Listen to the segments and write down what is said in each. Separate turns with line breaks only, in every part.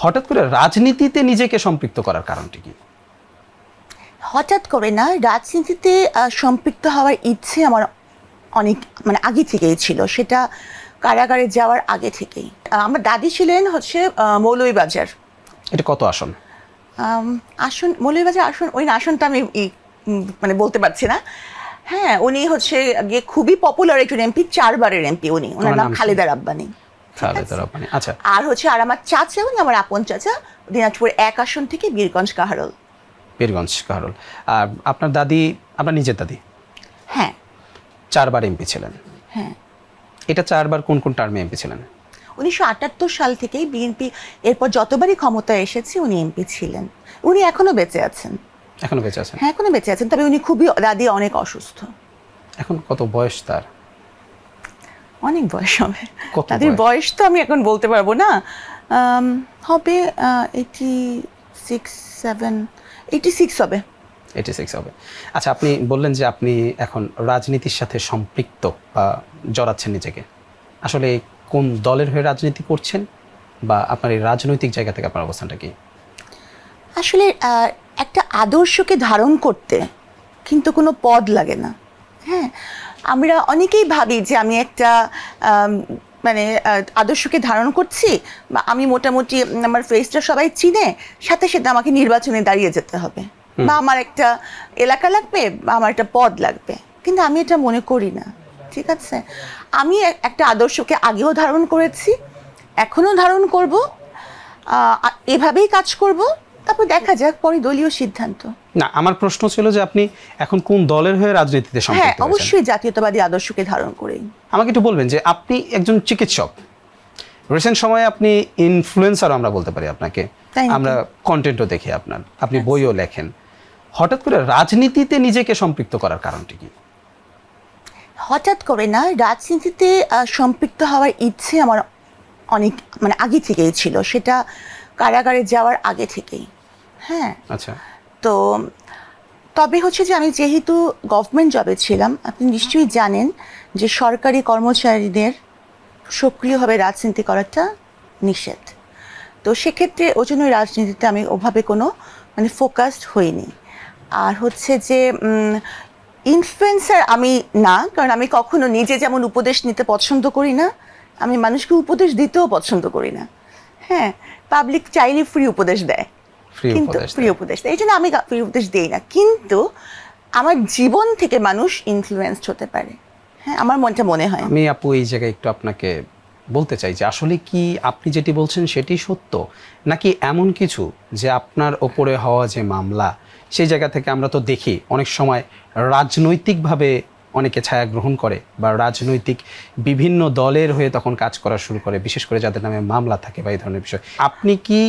হঠাৎ করে রাজনীতিতে নিজেকে সম্পৃক্ত করার কারণটি কি?
হঠাৎ করে না, রাজনীতিতে সম্পৃক্ত হওয়ার ইচ্ছে আমার অনেক আগে থেকেই ছিল, সেটা কারাগারে যাওয়ার আগে থেকেই। আমার দাদি ছিলেন হচ্ছে মৌলভীবাজার।
এটা কত আসন?
আসন মৌলভীবাজার আসন, ওই আসনটা আমি বলতে পারছি না। হ্যাঁ, উনি হচ্ছে গিয়ে খুবই পপুলার একজন এমপি, 4 বারের এমপি উনি। ওনার নাম খালেদা রাব্বানী।
আচ্ছা।
আর হচ্ছে আর আমার চাচা, উনি আমার আপন চাচা, দিনাজপুর 1 আসন থেকে বীরগঞ্জ কাহারোল।
আর আপনার দাদি, আপনার নিজের দাদি?
হ্যাঁ,
4 বার এমপি ছিলেন।
হ্যাঁ।
এটা 4 বার কোন কোন টার্মে এমপি ছিলেন?
1978 সাল থেকেই বিএনপি এরপর যতবারই ক্ষমতায় এসেছে উনি এমপি ছিলেন। উনি এখনো বেঁচে আছেন।
এখনো বেঁচে আছেন?
হ্যাঁ, এখনো বেঁচে আছেন, তবে উনি দাদি অনেক অসুস্থ।
এখন কত বয়স তার?
অনেক বয়স হবে। দাদির বয়স তো আমি এখন বলতে পারবো না, হবে 86 হবে।
86 হবে। আচ্ছা, আপনি বললেন যে আপনি এখন রাজনীতির সাথে সম্পৃক্ত বা জড়াচ্ছেন নিজেকে। আসলে কোন দলের হয়ে রাজনীতি করছেন, বা আপনার এই রাজনৈতিক জায়গা থেকে আপনার অবস্থানটা কি?
আসলে একটা আদর্শকে ধারণ করতে কিন্তু কোনো পদ লাগে না। হ্যাঁ, আমরা অনেকেই ভাবি যে আমি একটা আদর্শকে ধারণ করছি, বা আমি মোটামুটি আমার ফেসটা সবাই চিনে, সাথে সাথে আমাকে নির্বাচনে দাঁড়িয়ে যেতে হবে, বা আমার একটা এলাকা লাগবে, বা আমার একটা পদ লাগবে। কিন্তু আমি এটা মনে করি না। ঠিক আছে, আমি একটা আদর্শকে আগেও ধারণ করেছি, এখনও ধারণ করব, এভাবেই কাজ করব, তারপর দেখা যাক পরে দলীয় সিদ্ধান্ত।
না, আমার প্রশ্ন ছিল যে আপনি এখন কোন দলের হয়ে রাজনীতিতে সম্পৃক্ত?
হ্যাঁ, অবশ্যই জাতীয়তাবাদী আদর্শকে ধারণ করেই।
আমাকে একটু বলবেন যে আপনি একজন চিকিৎসক, রিসেন্ট সময়ে আপনি ইনফ্লুয়েন্সার আমরা বলতে পারি আপনাকে, আমরা কন্টেন্টও দেখি আপনার, আপনি বইও লেখেন। হঠাৎ করে রাজনীতিতে নিজেকে সম্পৃক্ত করার কারণটি কি?
হঠাৎ করে না, রাজনীতিতে সম্পৃক্ত হওয়ার ইচ্ছে আমার অনেক আগে থেকেই ছিল, সেটা কারাগারে যাওয়ার আগে থেকেই। হ্যাঁ,
আচ্ছা।
তো তবে হচ্ছে যে আমি যেহেতু গভর্নমেন্ট জবে ছিলাম, আপনি নিশ্চয়ই জানেন যে সরকারি কর্মচারীদের সক্রিয়ভাবে রাজনীতি করাটা নিষেধ। তো সেক্ষেত্রে ওই জন্য রাজনীতিতে আমি ওভাবে কোনো ফোকাসড হইনি। আর হচ্ছে যে ইনফ্লুয়েন্সার আমি না, কারণ আমি কখনো নিজে যেমন উপদেশ নিতে পছন্দ করি না, আমি মানুষকে উপদেশ দিতেও পছন্দ করি না। হ্যাঁ, পাবলিক চাইলে ফ্রি উপদেশ দেয়, কিন্তু ফ্রি উপদেশ দেয়, এই জন্য আমি ফ্রি উপদেশ দিই না। কিন্তু আমার জীবন থেকে মানুষ ইনফ্লুয়েন্সড হতে পারে। হ্যাঁ, আমার মনটা মনে হয়।
আমি আপু এই জায়গায় একটু আপনাকে বলতে চাই যে আসলে কি আপনি যেটি বলছেন সেটি সত্য, নাকি এমন কিছু যে আপনার ওপরে হওয়া যে মামলা, সেই জায়গা থেকে আমরা তো দেখি অনেক সময় রাজনৈতিকভাবে অনেকে ছায়া গ্রহণ করে, বা রাজনৈতিক বিভিন্ন দলের হয়ে তখন কাজ করা শুরু করে, বিশেষ করে যাদের নামে মামলা থাকে বা এই ধরনের বিষয়। আপনি কি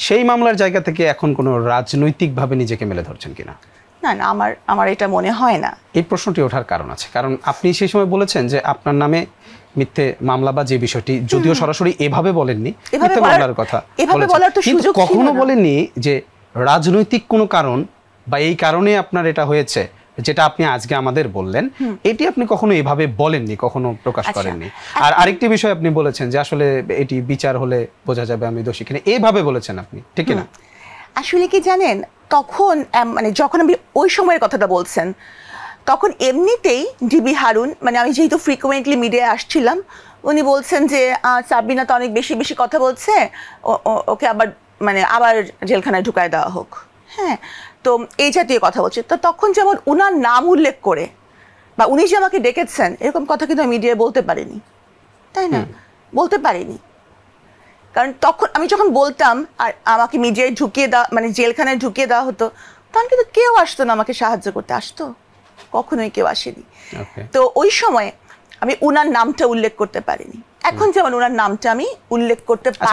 সেই মামলার জায়গা থেকে এখন কোনো রাজনৈতিকভাবে নিজেকে মেলে ধরছেন কিনা?
না না, আমার এটা মনে হয় না।
এই প্রশ্নটি ওঠার কারণ আছে, কারণ আপনি সেই সময় বলেছেন যে আপনার নামে মিথ্যে মামলা বা যে বিষয়টি, যদিও সরাসরি এভাবে বলেননি, মিথ্যে মামলার কথা কিন্তু কখনো বলেননি যে রাজনৈতিক কোনো কারণ বা এই কারণে আপনার এটা হয়েছে, যেটা আপনি আজকে আমাদের বললেন, এটি আপনি কখনো এভাবে বলেননি, কখনো প্রকাশ করেননি। আর আরেকটি বিষয় আপনি বলেছেন যে আসলে এটি বিচার হলে বোঝা যাবে আমি দোষী কিনা, এইভাবে বলেছেন আপনি, ঠিক না?
আসলে কি জানেন, তখন যখন আমি ওই সময়ের কথাটা বলছেন, তখন এমনিতেই ডিবি হারুন, আমি যেহেতু ফ্রিকুয়েন্টলি মিডিয়ায় আসছিলাম, উনি বলছেন যে সাবিনা তো অনেক বেশি বেশি কথা বলছে, ওকে আবার জেলখানায় ঢুকায় দেওয়া হোক। হ্যাঁ, তো এই জাতীয় কথা বলছে। তো তখন যেমন উনার নাম উল্লেখ করে, বা উনি যে আমাকে ডেকেছেন, এরকম কথা কিন্তু আমি মিডিয়ায় বলতে পারিনি, তাই না? বলতে পারিনি, কারণ তখন আমি যখন বলতাম আর আমাকে মিডিয়ায় ঢুকিয়ে দেওয়া, জেলখানায় ঢুকিয়ে দেওয়া হতো, তখন কিন্তু কেউ আসতো না আমাকে সাহায্য করতে। আসতো? কখনোই কেউ আসেনি। তো ওই সময় আমি উনার নামটা উল্লেখ করতে পারিনি। এখন যেমন উনার নামটা আমি উল্লেখ করতে পারি।